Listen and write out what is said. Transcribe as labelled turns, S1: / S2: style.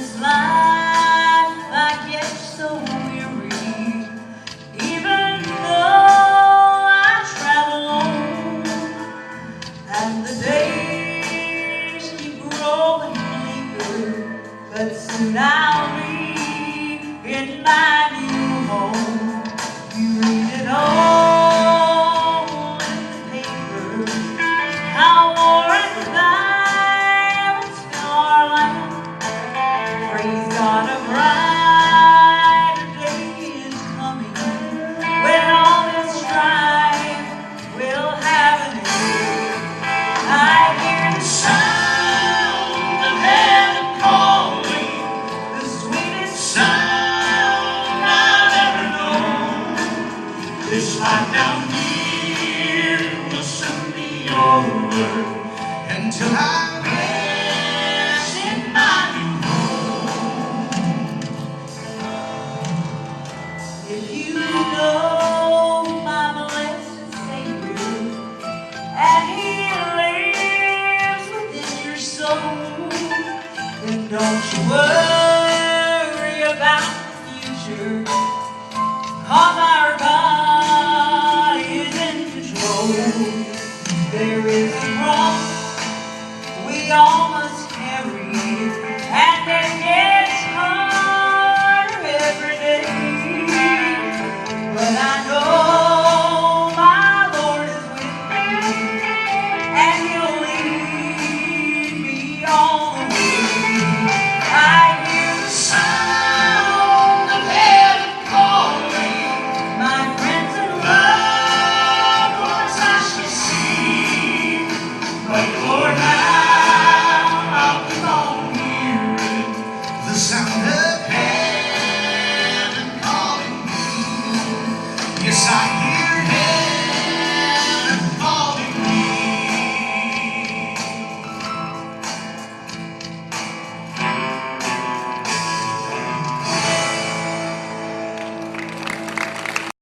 S1: this life I get so weary, even though I travel on, and the days keep growing bleaker, but soon I'll be in my new home. You read it all in the paper, how war and violence fill our land. Praise God, a brighter day is coming, when all this strife will have an end. I hear the sound of heaven calling, the sweetest sound I've ever known. This life down here will soon be over, until I rest in my new home. If you know my blessed Savior, and He lives within your soul, then don't you worry.